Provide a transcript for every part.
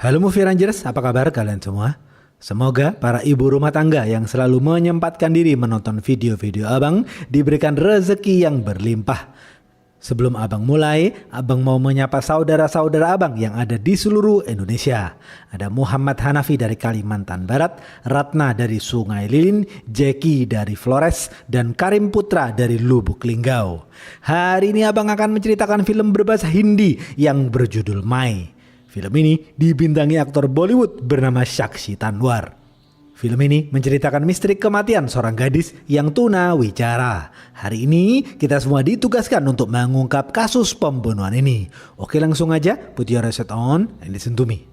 Halo Movie Rangers, apa kabar kalian semua? Semoga para ibu rumah tangga yang selalu menyempatkan diri menonton video-video abang diberikan rezeki yang berlimpah. Sebelum abang mulai, abang mau menyapa saudara-saudara abang yang ada di seluruh Indonesia. Ada Muhammad Hanafi dari Kalimantan Barat, Ratna dari Sungai Lilin, Jeki dari Flores, dan Karim Putra dari Lubuk Linggau. Hari ini abang akan menceritakan film berbahasa Hindi yang berjudul Mai. Film ini dibintangi aktor Bollywood bernama Sakshi Tanwar. Film ini menceritakan misteri kematian seorang gadis yang tuna wicara. Hari ini kita semua ditugaskan untuk mengungkap kasus pembunuhan ini. Oke, langsung aja, put your headset on and listen to me.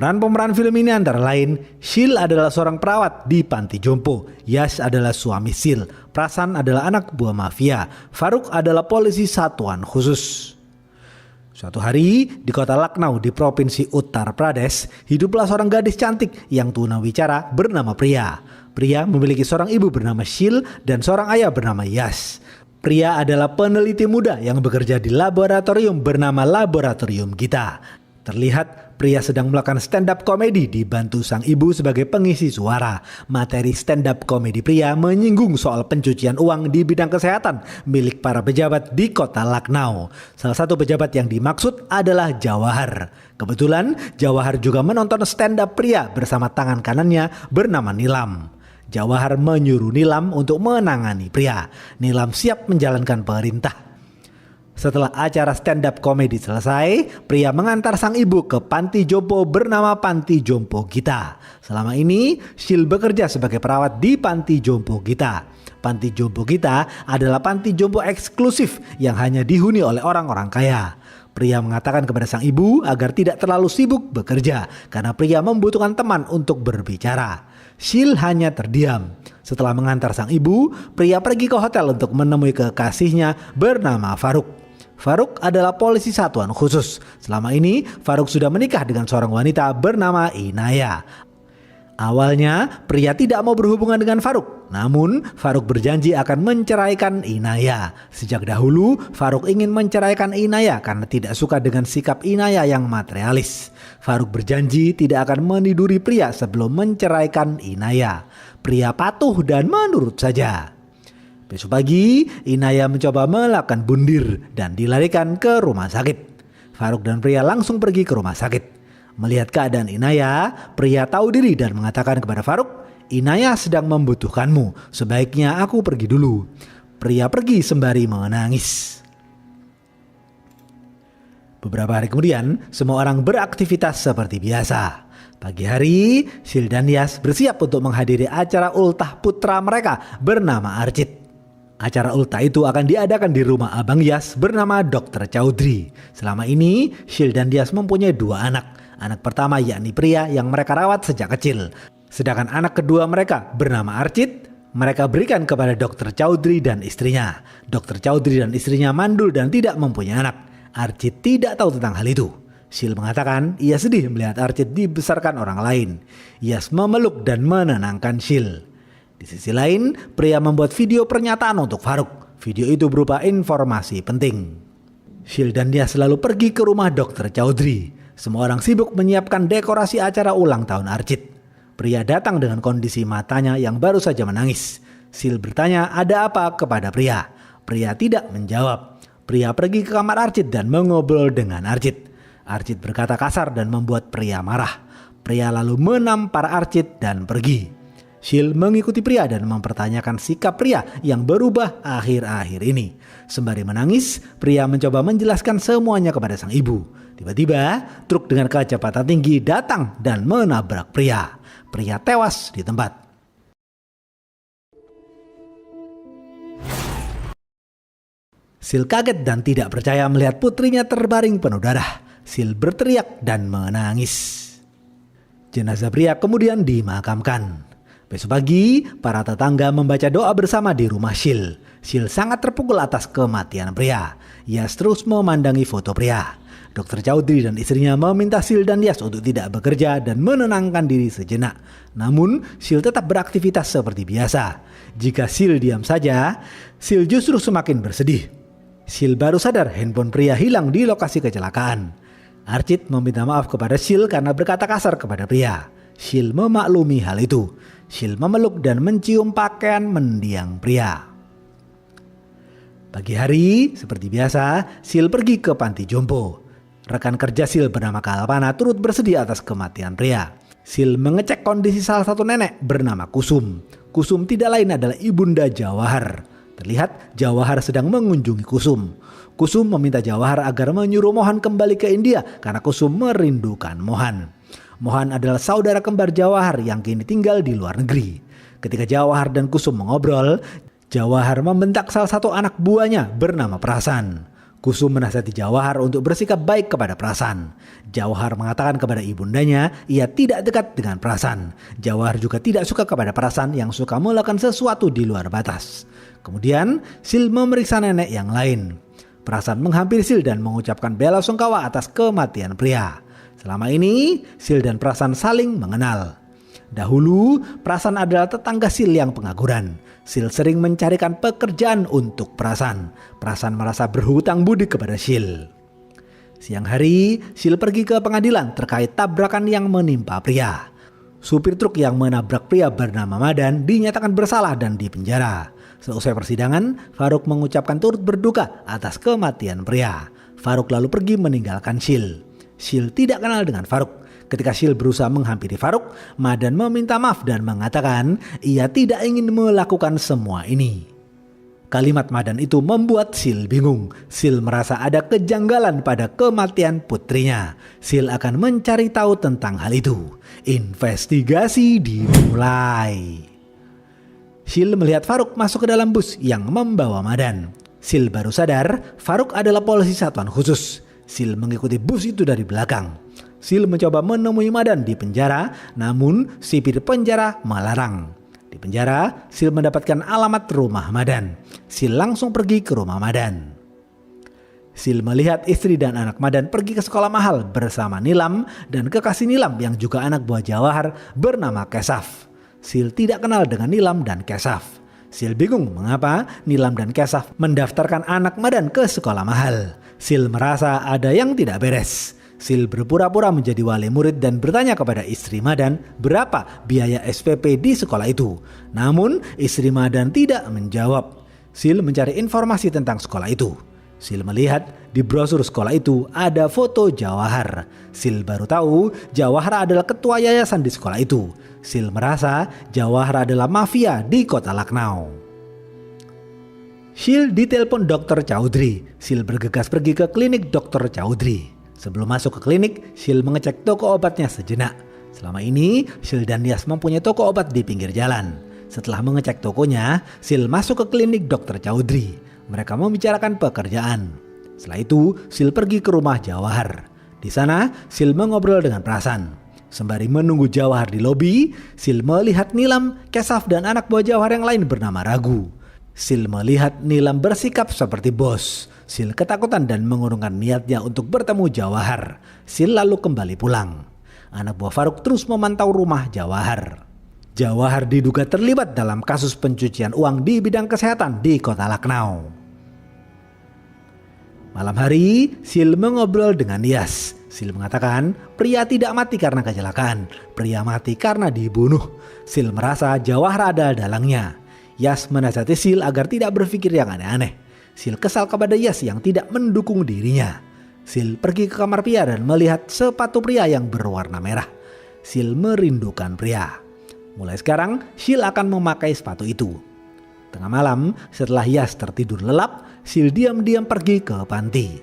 Pemeran film ini antara lain, Shil adalah seorang perawat di panti jompo, Yash adalah suami Sil, Prasan adalah anak buah mafia, Faruk adalah polisi satuan khusus. Suatu hari di kota Lucknow di provinsi Uttar Pradesh, hiduplah seorang gadis cantik yang tunawicara bernama Priya. Priya memiliki seorang ibu bernama Shil dan seorang ayah bernama Yash. Priya adalah peneliti muda yang bekerja di laboratorium bernama Laboratorium Gita. Terlihat Priya sedang melakukan stand up komedi dibantu sang ibu sebagai pengisi suara. Materi stand up komedi Priya menyinggung soal pencucian uang di bidang kesehatan milik para pejabat di kota Lucknow. Salah satu pejabat yang dimaksud adalah Jawahar. Kebetulan Jawahar juga menonton stand up Priya bersama tangan kanannya bernama Nilam. Jawahar menyuruh Nilam untuk menangani Priya. Nilam siap menjalankan perintah. Setelah acara stand up komedi selesai, Priya mengantar sang ibu ke panti jompo bernama Panti Jompo Gita. Selama ini, Shil bekerja sebagai perawat di Panti Jompo Gita. Panti Jompo Gita adalah panti jompo eksklusif yang hanya dihuni oleh orang-orang kaya. Priya mengatakan kepada sang ibu agar tidak terlalu sibuk bekerja karena Priya membutuhkan teman untuk berbicara. Shil hanya terdiam. Setelah mengantar sang ibu, Priya pergi ke hotel untuk menemui kekasihnya bernama Faruk. Faruk adalah polisi satuan khusus. Selama ini Faruk sudah menikah dengan seorang wanita bernama Inaya. Awalnya Priya tidak mau berhubungan dengan Faruk. Namun Faruk berjanji akan menceraikan Inaya. Sejak dahulu Faruk ingin menceraikan Inaya karena tidak suka dengan sikap Inaya yang materialis. Faruk berjanji tidak akan meniduri Priya sebelum menceraikan Inaya. Priya patuh dan menurut saja. Besok pagi, Inaya mencoba melakukan bundir dan dilarikan ke rumah sakit. Faruk dan Priya langsung pergi ke rumah sakit. Melihat keadaan Inaya, Priya tahu diri dan mengatakan kepada Faruk, "Inaya sedang membutuhkanmu, sebaiknya aku pergi dulu." Priya pergi sembari menangis. Beberapa hari kemudian, semua orang beraktivitas seperti biasa. Pagi hari, Shil dan Yash bersiap untuk menghadiri acara ultah putra mereka bernama Archit. Acara ultah itu akan diadakan di rumah abang Yash bernama Dr. Chaudhry. Selama ini, Shil dan Yash mempunyai dua anak. Anak pertama yakni Priya yang mereka rawat sejak kecil. Sedangkan anak kedua mereka bernama Archit, mereka berikan kepada Dr. Chaudhry dan istrinya. Dr. Chaudhry dan istrinya mandul dan tidak mempunyai anak. Archit tidak tahu tentang hal itu. Shil mengatakan ia sedih melihat Archit dibesarkan orang lain. Yash memeluk dan menenangkan Shil. Di sisi lain, Priya membuat video pernyataan untuk Faruk. Video itu berupa informasi penting. Shil dan Yash selalu pergi ke rumah Dr. Chaudhry. Semua orang sibuk menyiapkan dekorasi acara ulang tahun Archit. Priya datang dengan kondisi matanya yang baru saja menangis. Shil bertanya ada apa kepada Priya. Priya tidak menjawab. Priya pergi ke kamar Archit dan mengobrol dengan Archit. Archit berkata kasar dan membuat Priya marah. Priya lalu menampar Archit dan pergi. Shil mengikuti Priya dan mempertanyakan sikap Priya yang berubah akhir-akhir ini. Sembari menangis, Priya mencoba menjelaskan semuanya kepada sang ibu. Tiba-tiba, truk dengan kecepatan tinggi datang dan menabrak Priya. Priya tewas di tempat. Shil kaget dan tidak percaya melihat putrinya terbaring penuh darah. Shil berteriak dan menangis. Jenazah Priya kemudian dimakamkan. Besok pagi, para tetangga membaca doa bersama di rumah Shil. Shil sangat terpukul atas kematian pria. Yas terus memandangi foto pria. Dr. Chaudhry dan istrinya meminta Shil dan Yas untuk tidak bekerja dan menenangkan diri sejenak. Namun, Shil tetap beraktivitas seperti biasa. Jika Shil diam saja, Shil justru semakin bersedih. Shil baru sadar handphone pria hilang di lokasi kecelakaan. Archit meminta maaf kepada Shil karena berkata kasar kepada pria. Shil memaklumi hal itu. Shil memeluk dan mencium pakaian mendiang pria. Pagi hari, seperti biasa, Shil pergi ke panti jompo. Rekan kerja Shil bernama Kalpana turut bersedih atas kematian pria. Shil mengecek kondisi salah satu nenek bernama Kusum. Kusum tidak lain adalah ibunda Jawahar. Terlihat Jawahar sedang mengunjungi Kusum. Kusum meminta Jawahar agar menyuruh Mohan kembali ke India karena Kusum merindukan Mohan. Mohan adalah saudara kembar Jawahar yang kini tinggal di luar negeri. Ketika Jawahar dan Kusum mengobrol, Jawahar membentak salah satu anak buahnya bernama Prasan. Kusum menasihati Jawahar untuk bersikap baik kepada Prasan. Jawahar mengatakan kepada ibundanya ia tidak dekat dengan Prasan. Jawahar juga tidak suka kepada Prasan yang suka melakukan sesuatu di luar batas. Kemudian Shil memeriksa nenek yang lain. Prasan menghampiri Shil dan mengucapkan bela sungkawa atas kematian pria. Selama ini, Shil dan Prasan saling mengenal. Dahulu, Prasan adalah tetangga Shil yang pengangguran. Shil sering mencarikan pekerjaan untuk Prasan. Prasan merasa berhutang budi kepada Shil. Siang hari, Shil pergi ke pengadilan terkait tabrakan yang menimpa pria. Supir truk yang menabrak pria bernama Madan dinyatakan bersalah dan dipenjara. Seusai persidangan, Faruk mengucapkan turut berduka atas kematian pria. Faruk lalu pergi meninggalkan Shil. Shil tidak kenal dengan Faruk. Ketika Shil berusaha menghampiri Faruk, Madan meminta maaf dan mengatakan ia tidak ingin melakukan semua ini. Kalimat Madan itu membuat Shil bingung. Shil merasa ada kejanggalan pada kematian putrinya. Shil akan mencari tahu tentang hal itu. Investigasi dimulai. Shil melihat Faruk masuk ke dalam bus yang membawa Madan. Shil baru sadar Faruk adalah polisi satuan khusus. Shil mengikuti bus itu dari belakang. Shil mencoba menemui Madan di penjara, namun sipir penjara melarang. Di penjara, Shil mendapatkan alamat rumah Madan. Shil langsung pergi ke rumah Madan. Shil melihat istri dan anak Madan pergi ke sekolah mahal bersama Nilam dan kekasih Nilam yang juga anak buah Jawahar bernama Kesaf. Shil tidak kenal dengan Nilam dan Kesaf. Shil bingung mengapa Nilam dan Kesaf mendaftarkan anak Madan ke sekolah mahal. Shil merasa ada yang tidak beres. Shil berpura-pura menjadi wali murid dan bertanya kepada istri Madan berapa biaya SPP di sekolah itu. Namun istri Madan tidak menjawab. Shil mencari informasi tentang sekolah itu. Shil melihat di brosur sekolah itu ada foto Jawahar. Shil baru tahu Jawahar adalah ketua yayasan di sekolah itu. Shil merasa Jawahar adalah mafia di kota Lucknow. Shil ditelepon Dr. Chaudhry. Shil bergegas pergi ke klinik Dr. Chaudhry. Sebelum masuk ke klinik, Shil mengecek toko obatnya sejenak. Selama ini, Shil dan Yas mempunyai toko obat di pinggir jalan. Setelah mengecek tokonya, Shil masuk ke klinik Dr. Chaudhry. Mereka membicarakan pekerjaan. Setelah itu, Shil pergi ke rumah Jawahar. Di sana, Shil mengobrol dengan Prasan. Sembari menunggu Jawahar di lobi, Shil melihat Nilam, Kesaf dan anak buah Jawahar yang lain bernama Ragu. Shil melihat Nilam bersikap seperti bos. Shil ketakutan dan mengurungkan niatnya untuk bertemu Jawahar. Shil lalu kembali pulang. Anak buah Faruk terus memantau rumah Jawahar. Jawahar diduga terlibat dalam kasus pencucian uang di bidang kesehatan di kota Lucknow. Malam hari, Shil mengobrol dengan Yas. Shil mengatakan pria tidak mati karena kecelakaan. Pria mati karena dibunuh. Shil merasa Jawahar ada dalangnya. Yas menasihati Shil agar tidak berpikir yang aneh-aneh. Shil kesal kepada Yas yang tidak mendukung dirinya. Shil pergi ke kamar pria dan melihat sepatu pria yang berwarna merah. Shil merindukan pria. Mulai sekarang, Shil akan memakai sepatu itu. Tengah malam, setelah Yas tertidur lelap, Shil diam-diam pergi ke panti.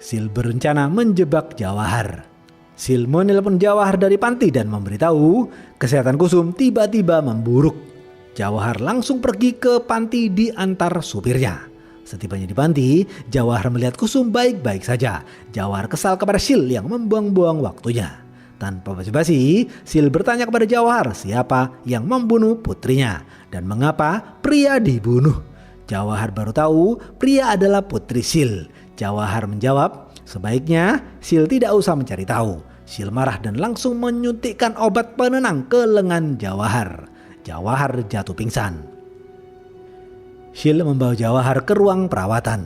Shil berencana menjebak Jawahar. Shil menelpon Jawahar dari panti dan memberitahu kesehatan Kusum tiba-tiba memburuk. Jawahar langsung pergi ke panti diantar supirnya. Setibanya di panti, Jawahar melihat Kusum baik-baik saja. Jawahar kesal kepada Shil yang membuang-buang waktunya. Tanpa basa-basi, Sil bertanya kepada Jawahar siapa yang membunuh putrinya dan mengapa pria dibunuh. Jawahar baru tahu pria adalah putri Sil. Jawahar menjawab, sebaiknya Sil tidak usah mencari tahu. Sil marah dan langsung menyuntikkan obat penenang ke lengan Jawahar. Jawahar jatuh pingsan. Sil membawa Jawahar ke ruang perawatan.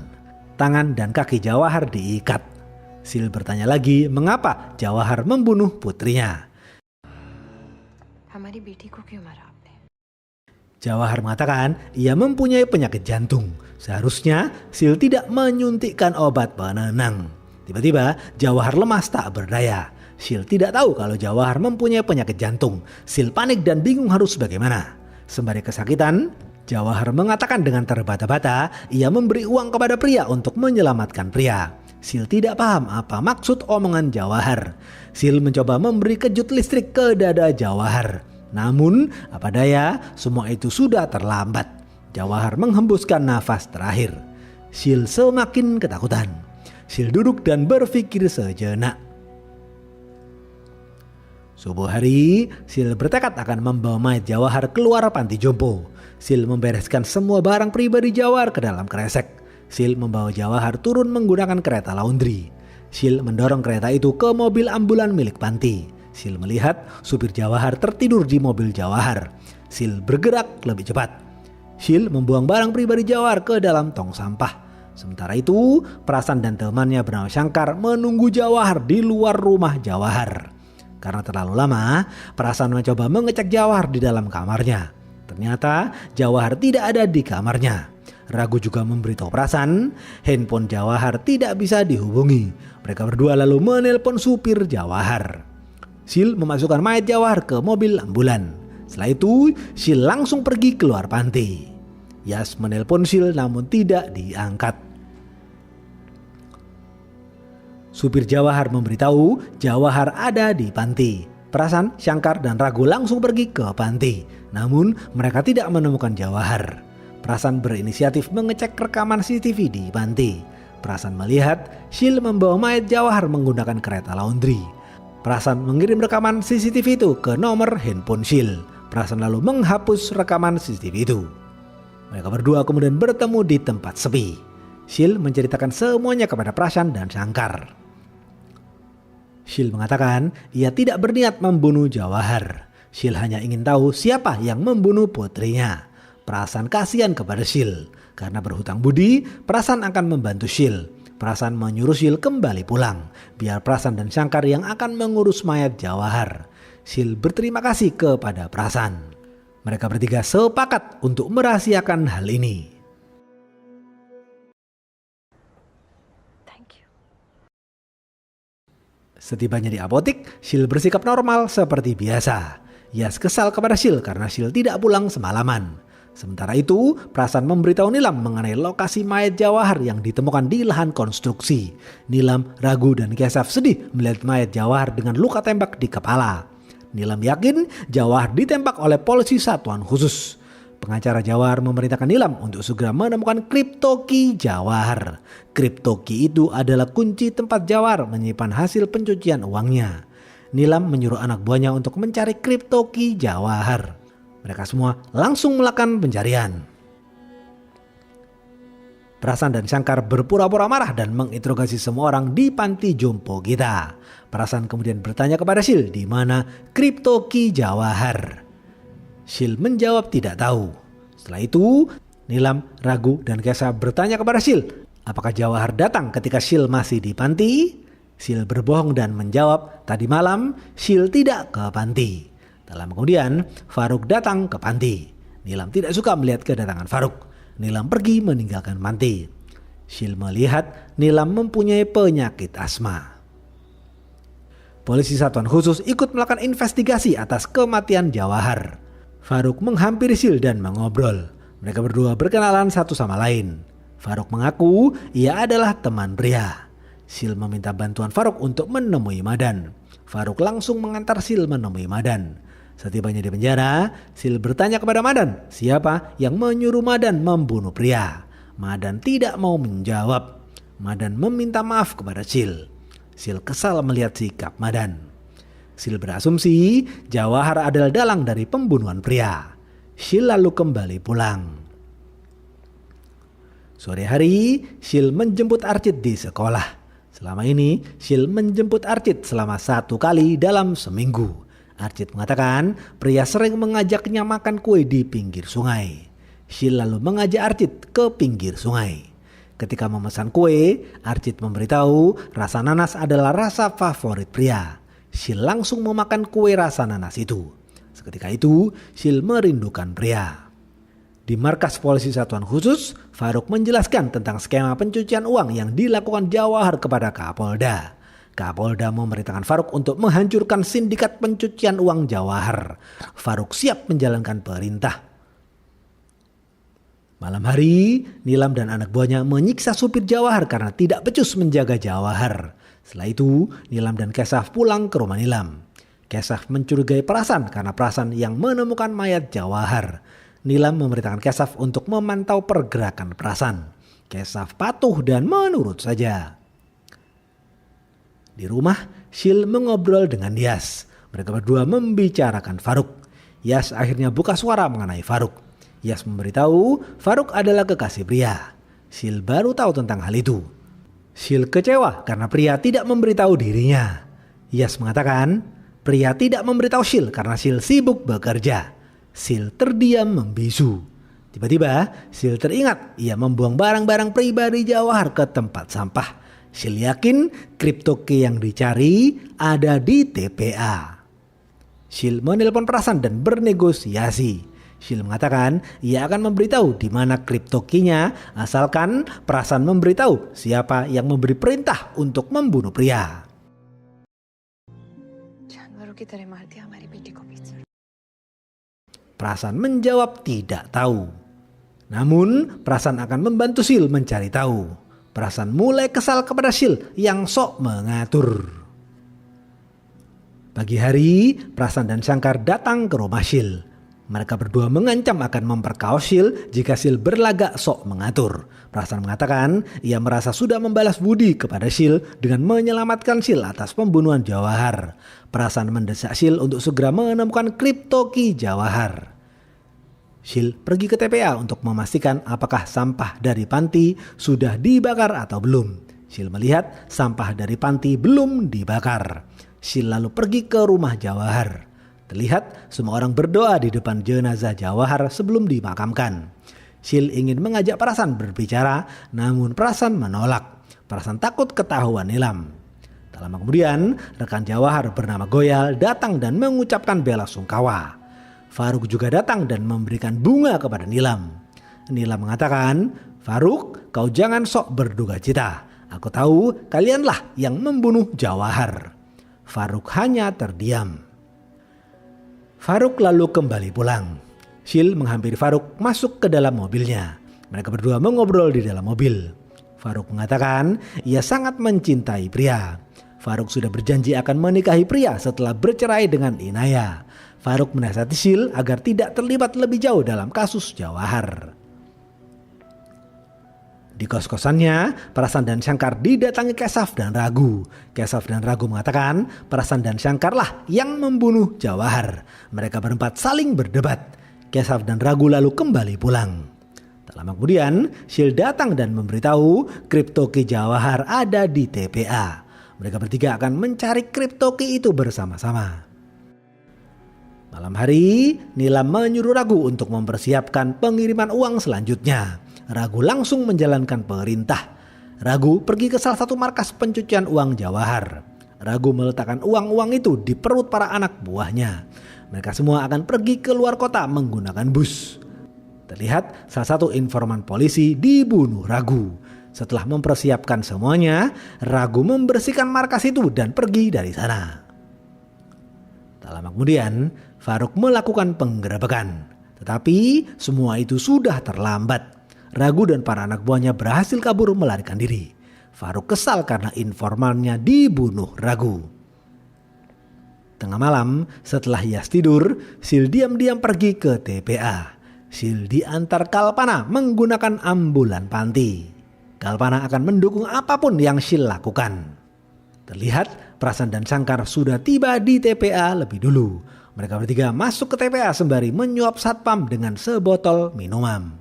Tangan dan kaki Jawahar diikat. Sil bertanya lagi mengapa Jawahar membunuh putrinya. Jawahar mengatakan ia mempunyai penyakit jantung. Seharusnya Sil tidak menyuntikkan obat penenang. Tiba-tiba Jawahar lemas tak berdaya. Sil tidak tahu kalau Jawahar mempunyai penyakit jantung. Sil panik dan bingung harus bagaimana. Sembari kesakitan, Jawahar mengatakan dengan terbata-bata ia memberi uang kepada pria untuk menyelamatkan pria. Sil tidak paham apa maksud omongan Jawahar. Sil mencoba memberi kejut listrik ke dada Jawahar. Namun apa daya, semua itu sudah terlambat. Jawahar menghembuskan nafas terakhir. Sil semakin ketakutan. Sil duduk dan berpikir sejenak. Subuh hari, Sil bertekad akan membawa mayat Jawahar keluar panti jompo. Sil membereskan semua barang pribadi Jawahar ke dalam kresek. Sil membawa Jawahar turun menggunakan kereta laundry. Sil mendorong kereta itu ke mobil ambulan milik panti. Sil melihat supir Jawahar tertidur di mobil Jawahar. Sil bergerak lebih cepat. Sil membuang barang pribadi Jawahar ke dalam tong sampah. Sementara itu, Prasan dan temannya bernama Shankar menunggu Jawahar di luar rumah Jawahar. Karena terlalu lama, Prasan mencoba mengecek Jawahar di dalam kamarnya. Ternyata Jawahar tidak ada di kamarnya. Ragu juga memberitahu Prasan, handphone Jawahar tidak bisa dihubungi. Mereka berdua lalu menelpon supir Jawahar. Sil memasukkan mayat Jawahar ke mobil ambulan. Setelah itu, Sil langsung pergi keluar panti. Yas menelpon Sil namun tidak diangkat. Supir Jawahar memberitahu Jawahar ada di panti. Prasan, Shankar, dan Ragu langsung pergi ke panti. Namun mereka tidak menemukan Jawahar. Prasan berinisiatif mengecek rekaman CCTV di panti. Prasan melihat Sil membawa mayat Jawahar menggunakan kereta laundry. Prasan mengirim rekaman CCTV itu ke nomor handphone Sil. Prasan lalu menghapus rekaman CCTV itu. Mereka berdua kemudian bertemu di tempat sepi. Sil menceritakan semuanya kepada Prasan dan Shankar. Sil mengatakan ia tidak berniat membunuh Jawahar. Sil hanya ingin tahu siapa yang membunuh putrinya. Prasan kasihan kepada Sil. Karena berhutang budi, Prasan akan membantu Sil. Prasan menyuruh Sil kembali pulang. Biar Prasan dan Shankar yang akan mengurus mayat Jawahar. Sil berterima kasih kepada Prasan. Mereka bertiga sepakat untuk merahasiakan hal ini. Setibanya di apotik, Sil bersikap normal seperti biasa. Yas kesal kepada Sil karena Sil tidak pulang semalaman. Sementara itu, Prasan memberitahu Nilam mengenai lokasi mayat Jawahar yang ditemukan di lahan konstruksi. Nilam, Ragu, dan Kesaf sedih melihat mayat Jawahar dengan luka tembak di kepala. Nilam yakin Jawahar ditembak oleh polisi satuan khusus. Pengacara Jawahar memerintahkan Nilam untuk segera menemukan kriptoki Jawahar. Kriptoki itu adalah kunci tempat Jawahar menyimpan hasil pencucian uangnya. Nilam menyuruh anak buahnya untuk mencari kriptoki Jawahar. Mereka semua langsung melakukan pencarian. Prasan dan Shankar berpura-pura marah dan menginterogasi semua orang di panti jompo kita. Prasan kemudian bertanya kepada Sil di mana kriptoki Jawahar. Sil menjawab tidak tahu. Setelah itu, Nilam, Ragu, dan Kesa bertanya kepada Sil, apakah Jawahar datang ketika Sil masih di panti? Sil berbohong dan menjawab, tadi malam Sil tidak ke panti. Dalam kemudian, Faruk datang ke panti. Nilam tidak suka melihat kedatangan Faruk. Nilam pergi meninggalkan panti. Sil melihat Nilam mempunyai penyakit asma. Polisi satuan khusus ikut melakukan investigasi atas kematian Jawahar. Faruk menghampiri Sil dan mengobrol. Mereka berdua berkenalan satu sama lain. Faruk mengaku ia adalah teman pria. Sil meminta bantuan Faruk untuk menemui Madan. Faruk langsung mengantar Sil menemui Madan. Setibanya di penjara, Sil bertanya kepada Madan siapa yang menyuruh Madan membunuh pria. Madan tidak mau menjawab. Madan meminta maaf kepada Sil. Sil kesal melihat sikap Madan. Sil berasumsi Jawahar adalah dalang dari pembunuhan pria. Sil lalu kembali pulang. Sore hari, Sil menjemput Archit di sekolah. Selama ini, Sil menjemput Archit selama 1 kali dalam seminggu. Archit mengatakan pria sering mengajaknya makan kue di pinggir sungai. Sil lalu mengajak Archit ke pinggir sungai. Ketika memesan kue, Archit memberitahu rasa nanas adalah rasa favorit pria. Sil langsung memakan kue rasa nanas itu. Seketika itu, Sil merindukan pria. Di markas polisi satuan khusus, Faruk menjelaskan tentang skema pencucian uang yang dilakukan Jawahar kepada Kapolda. Kapolda memerintahkan Faruk untuk menghancurkan sindikat pencucian uang Jawahar. Faruk siap menjalankan perintah. Malam hari, Nilam dan anak buahnya menyiksa supir Jawahar karena tidak becus menjaga Jawahar. Setelah itu, Nilam dan Kesaf pulang ke rumah Nilam. Kesaf mencurigai Prasan karena Prasan yang menemukan mayat Jawahar. Nilam memerintahkan Kesaf untuk memantau pergerakan Prasan. Kesaf patuh dan menurut saja. Di rumah, Sil mengobrol dengan Yas. Mereka berdua membicarakan Faruk. Yas akhirnya buka suara mengenai Faruk. Yas memberitahu Faruk adalah kekasih pria. Sil baru tahu tentang hal itu. Sil kecewa karena pria tidak memberitahu dirinya. Yas mengatakan pria tidak memberitahu Sil karena Sil sibuk bekerja. Sil terdiam membisu. Tiba-tiba Sil teringat ia membuang barang-barang pribadi Jawahar ke tempat sampah. Sil yakin kripto key yang dicari ada di TPA. Sil menelpon Prasan dan bernegosiasi. Sil mengatakan ia akan memberitahu di mana kripto key-nya asalkan Prasan memberitahu siapa yang memberi perintah untuk membunuh pria. Prasan menjawab tidak tahu. Namun Prasan akan membantu Sil mencari tahu. Prasan mulai kesal kepada Sil yang sok mengatur. Pagi hari, Prasan dan Shankar datang ke rumah Sil. Mereka berdua mengancam akan memperkaos Sil jika Sil berlagak sok mengatur. Prasan mengatakan ia merasa sudah membalas budi kepada Sil dengan menyelamatkan Sil atas pembunuhan Jawahar. Prasan mendesak Sil untuk segera menemukan kripto key Jawahar. Sil pergi ke TPA untuk memastikan apakah sampah dari panti sudah dibakar atau belum. Sil melihat sampah dari panti belum dibakar. Sil lalu pergi ke rumah Jawahar. Terlihat semua orang berdoa di depan jenazah Jawahar sebelum dimakamkan. Sil ingin mengajak Prasan berbicara, namun Prasan menolak. Prasan takut ketahuan Nilam. Tak lama kemudian, rekan Jawahar bernama Goyal datang dan mengucapkan bela sungkawa. Faruk juga datang dan memberikan bunga kepada Nilam. Nilam mengatakan, "Faruk, kau jangan sok berduka cita. Aku tahu kalianlah yang membunuh Jawahar." Faruk hanya terdiam. Faruk lalu kembali pulang. Sil menghampiri Faruk masuk ke dalam mobilnya. Mereka berdua mengobrol di dalam mobil. Faruk mengatakan ia sangat mencintai pria. Faruk sudah berjanji akan menikahi pria setelah bercerai dengan Inaya. Faruk menasihati Sil agar tidak terlibat lebih jauh dalam kasus Jawahar. Di kos-kosannya, Prasan dan Shankar didatangi Kesaf dan Ragu. Kesaf dan Ragu mengatakan Prasan dan Shankarlah yang membunuh Jawahar. Mereka berempat saling berdebat. Kesaf dan Ragu lalu kembali pulang. Tak lama kemudian, Sil datang dan memberitahu kripto key Jawahar ada di TPA. Mereka bertiga akan mencari kripto key itu bersama-sama. Malam hari, Nilam menyuruh Ragu untuk mempersiapkan pengiriman uang selanjutnya. Ragu langsung menjalankan perintah. Ragu pergi ke salah satu markas pencucian uang Jawahar. Ragu meletakkan uang-uang itu di perut para anak buahnya. Mereka semua akan pergi ke luar kota menggunakan bus. Terlihat salah satu informan polisi dibunuh Ragu. Setelah mempersiapkan semuanya, Ragu membersihkan markas itu dan pergi dari sana. Tak lama kemudian, Faruk melakukan penggerebekan. Tetapi semua itu sudah terlambat. Ragu dan para anak buahnya berhasil kabur melarikan diri. Faruk kesal karena informannya dibunuh Ragu. Tengah malam, setelah Yas tidur, Sil diam-diam pergi ke TPA. Sil diantar Kalpana menggunakan ambulan panti. Kalpana akan mendukung apapun yang Sil lakukan. Terlihat Prasan dan Sangkar sudah tiba di TPA lebih dulu. Mereka bertiga masuk ke TPA sembari menyuap satpam dengan sebotol minuman.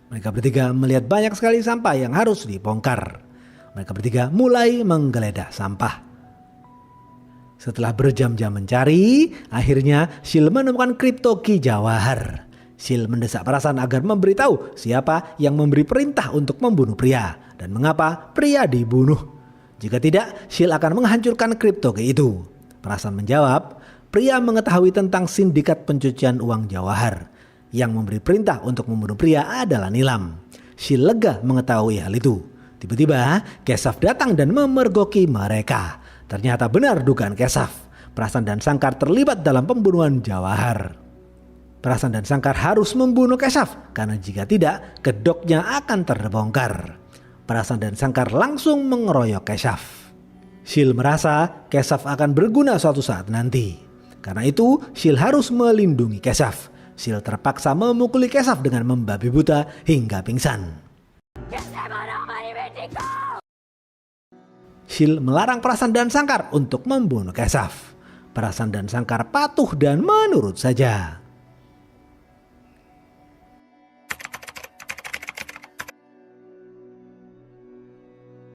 Mereka bertiga melihat banyak sekali sampah yang harus dibongkar. Mereka bertiga mulai menggeledah sampah. Setelah berjam-jam mencari, akhirnya Syil menemukan kripto Ki Jawahar. Syil mendesak Prasan agar memberitahu siapa yang memberi perintah untuk membunuh pria dan mengapa pria dibunuh. Jika tidak, Syil akan menghancurkan kripto Ki itu. Prasan menjawab, pria mengetahui tentang sindikat pencucian uang Jawahar. Yang memberi perintah untuk membunuh pria adalah Nilam. Syil lega mengetahui hal itu. Tiba-tiba, Kesaf datang dan memergoki mereka. Ternyata benar dugaan Kesaf. Prasan dan Sangkar terlibat dalam pembunuhan Jawahar. Prasan dan Sangkar harus membunuh Kesaf karena jika tidak, kedoknya akan terbongkar. Prasan dan Sangkar langsung mengeroyok Kesaf. Syil merasa Kesaf akan berguna suatu saat nanti. Karena itu, Syil harus melindungi Kesaf. Syil terpaksa memukuli Kesaf dengan membabi buta hingga pingsan. Syil melarang Prasan dan Sangkar untuk membunuh Kesaf. Prasan dan Sangkar patuh dan menurut saja.